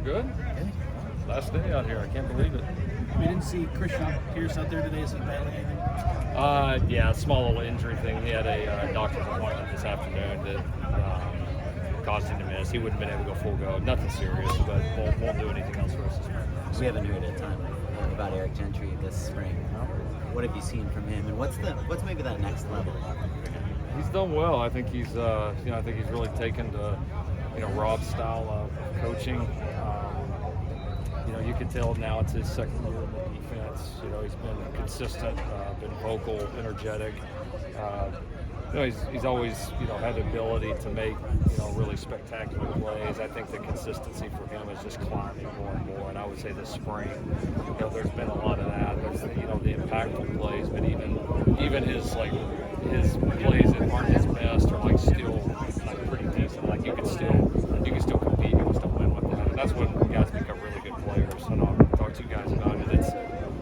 Good. Last day out here. I can't believe it. We didn't see Christian Pierce out there today. Is he battling anything? Yeah, a small little injury thing. He had a doctor's appointment this afternoon that caused him to miss. He wouldn't have been able to go full go. Nothing serious, but won't do anything else for us this spring. We haven't heard a ton about Eric Gentry this spring. What have you seen from him, and what's maybe that next level? He's done well. I think he's I think he's really taken to Rob's style of coaching. You can tell now it's his second year in the defense. He's been consistent, been vocal, energetic. He's always had the ability to make really spectacular plays. I think the consistency for him is just climbing more and more. And I would say this spring, there's been a lot of that. There's the impactful plays, but even his plays that aren't his best are still pretty decent. You can still compete. You can still win with that. And that's when guys become really good players. And I'll talk to you guys about it. It's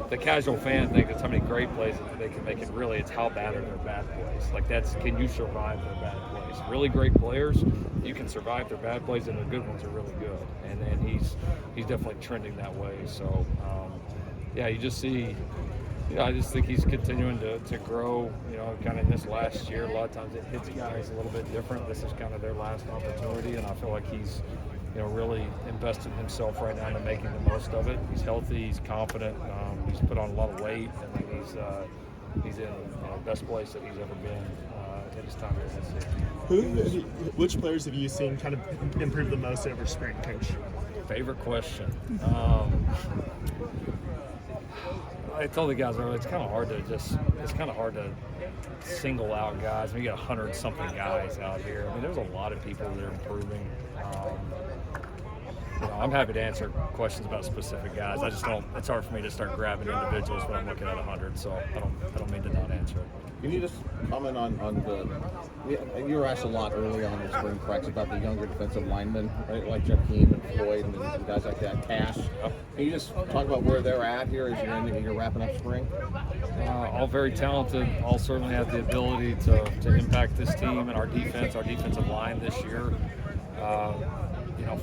the casual fan thinks it's how many great plays that they can make. It really, it's how bad are their bad plays. Can you survive their bad plays? Really great players, you can survive their bad plays, and the good ones are really good. And he's definitely trending that way. So you just see. I just think he's continuing to grow, kind of in this last year. A lot of times it hits guys a little bit different. This is kind of their last opportunity, and I feel like he's, really invested himself right now into making the most of it. He's healthy, he's confident, he's put on a lot of weight, and he's in the best place that he's ever been at his time at USC. Which players have you seen kind of improve the most over spring, Coach? Favorite question. I told the guys earlier, it's kind of hard to single out guys. We got 100-something guys out here. I mean, there's a lot of people that are improving. I'm happy to answer questions about specific guys. I just don't. It's hard for me to start grabbing individuals when I'm looking at 100. So I don't mean to not answer it. Can you just comment on you were asked a lot early on in spring practice about the younger defensive linemen, right? Like Jakeem and Floyd and guys like that, Cash. Can you just talk about where they're at here as you're wrapping up spring? All very talented. All certainly have the ability to impact this team and our defensive line this year.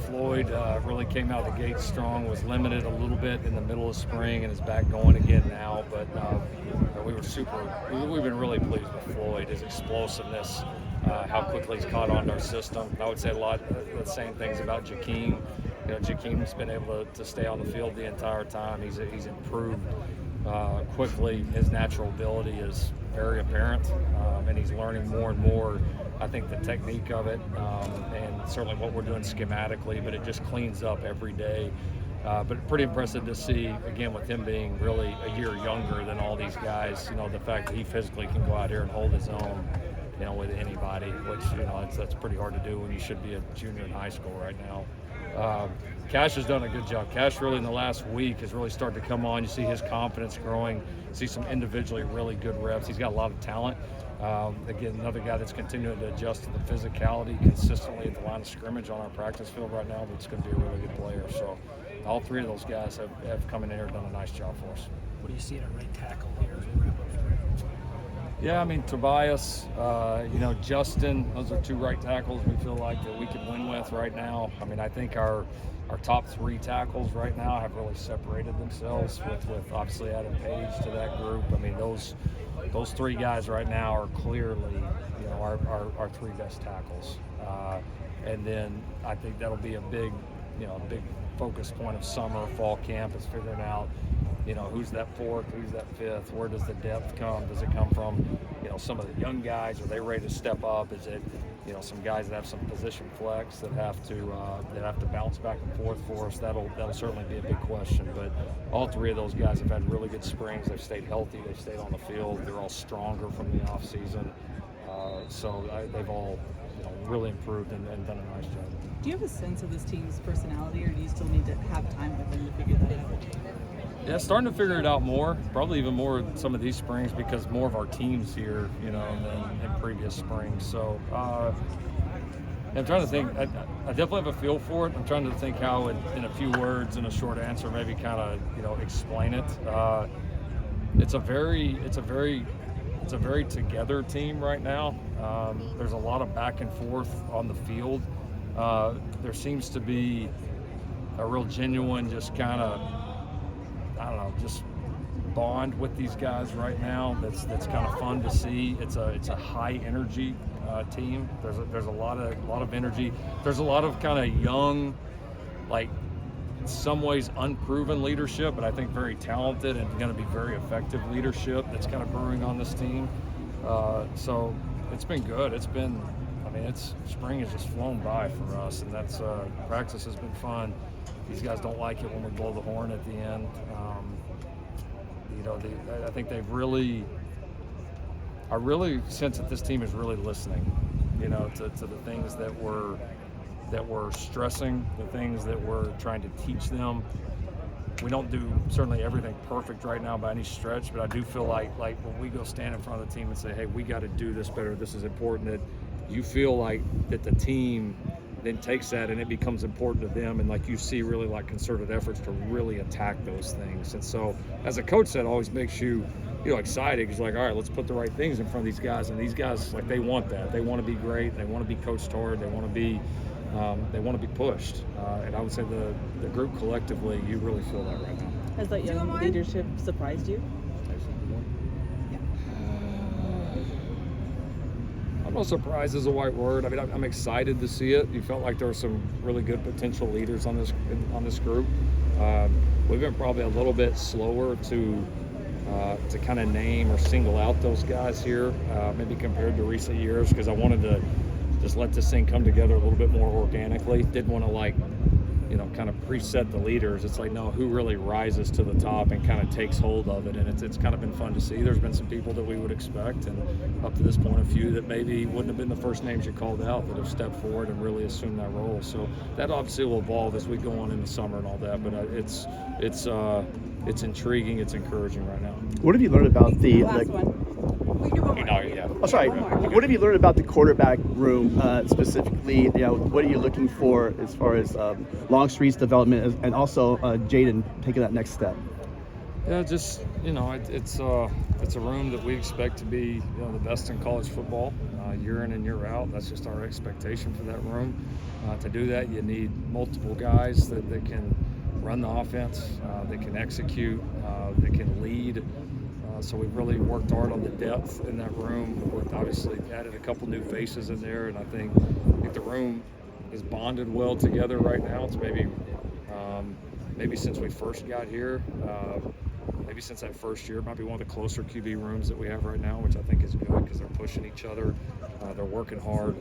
Floyd really came out of the gate strong, was limited a little bit in the middle of spring and is back going again now. But we've been really pleased with Floyd, his explosiveness, how quickly he's caught on to our system. I would say a lot of the same things about Jakeem. Jakeem's been able to stay on the field the entire time. He's improved quickly. His natural ability is very apparent, and he's learning more and more. I think the technique of it, and certainly what we're doing schematically, but it just cleans up every day. But pretty impressive to see, again, with him being really a year younger than all these guys, the fact that he physically can go out here and hold his own, with anybody, which, that's pretty hard to do when you should be a junior in high school right now. Cash has done a good job. Cash really in the last week has really started to come on. You see his confidence growing, see some individually really good reps. He's got a lot of talent. Again, another guy that's continuing to adjust to the physicality consistently at the line of scrimmage on our practice field right now, that's going to be a really good player. So all three of those guys have come in here and done a nice job for us. What do you see at a right tackle here as we wrap up spring? Yeah, I mean, Tobias, Justin, those are two right tackles we feel like that we could win with right now. I mean, I think our top three tackles right now have really separated themselves with obviously adding Page to that group. I mean, those three guys right now are clearly, our three best tackles. And then I think that'll be a big focus point of summer, fall camp is figuring out, who's that fourth, who's that fifth, where does the depth come? Does it come from, some of the young guys? Are they ready to step up? Is it, some guys that have some position flex that have to bounce back and forth for us? That'll certainly be a big question. But all three of those guys have had really good springs. They've stayed healthy. They've stayed on the field. They're all stronger from the off season. So they've all really improved and done a nice job. Do you have a sense of this team's personality, or do you still need to have time with them to figure that out? Yeah, starting to figure it out more, probably even more some of these springs because more of our teams here, than in previous springs. So I'm trying to think. I definitely have a feel for it. I'm trying to think how, in a few words, in a short answer, maybe kind of, explain it. It's a very together team right now. There's a lot of back and forth on the field. There seems to be a real genuine, just kind of, I don't know, just bond with these guys right now. That's kind of fun to see. It's a high energy team. There's a lot of energy. There's a lot of kind of young, like, in some ways unproven leadership, but I think very talented and going to be very effective leadership that's kind of brewing on this team. So it's been good. Spring has just flown by for us, and that's practice has been fun. These guys don't like it when we blow the horn at the end. I think I really sense that this team is really listening, to the things that we're stressing, the things that we're trying to teach them. We don't do certainly everything perfect right now by any stretch, but I do feel like when we go stand in front of the team and say, hey, we got to do this better, this is important, that you feel like that the team then takes that and it becomes important to them, and like you see really like concerted efforts to really attack those things. And so as a coach, that always makes you excited, because like, all right, let's put the right things in front of these guys, and these guys, like, they want that. They want to be great, they want to be coached hard, they want to be pushed, and I would say the group collectively, you really feel that right now. Has that young leadership surprised you? I'm not surprised is a right word. I mean, I'm excited to see it. You felt like there were some really good potential leaders on this group. We've been probably a little bit slower to kind of name or single out those guys here, maybe compared to recent years, because I wanted to just let this thing come together a little bit more organically. Didn't want to kind of preset the leaders. It's like, no, who really rises to the top and kind of takes hold of it, and it's kind of been fun to see. There's been some people that we would expect, and up to this point, a few that maybe wouldn't have been the first names you called out that have stepped forward and really assumed that role. So that obviously will evolve as we go on in the summer and all that, but it's intriguing, it's encouraging right now. What have you learned about the Last one. Oh, sorry. What have you learned about the quarterback room specifically? What are you looking for as far as Longstreet's development and also Jaden taking that next step? Yeah, just it's a room that we expect to be the best in college football year in and year out. That's just our expectation for that room. To do that, you need multiple guys that can run the offense, that can execute, that can lead. So we've really worked hard on the depth in that room. We've obviously added a couple new faces in there, and I think the room is bonded well together right now. It's maybe since we first got here, maybe since that first year, it might be one of the closer QB rooms that we have right now, which I think is good because they're pushing each other, they're working hard.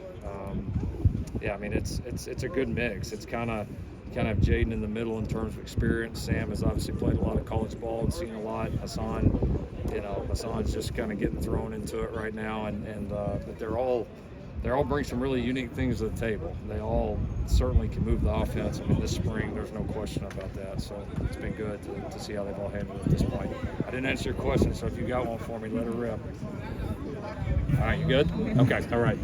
It's a good mix. It's kind of Jaden in the middle in terms of experience. Sam has obviously played a lot of college ball and seen a lot. Hassan's just kind of getting thrown into it right now, but they're all bring some really unique things to the table. They all certainly can move the offense. I mean, this spring, there's no question about that. So it's been good to see how they've all handled it at this point. I didn't answer your question, so if you got one for me, let her rip. All right, you good? Okay, all right.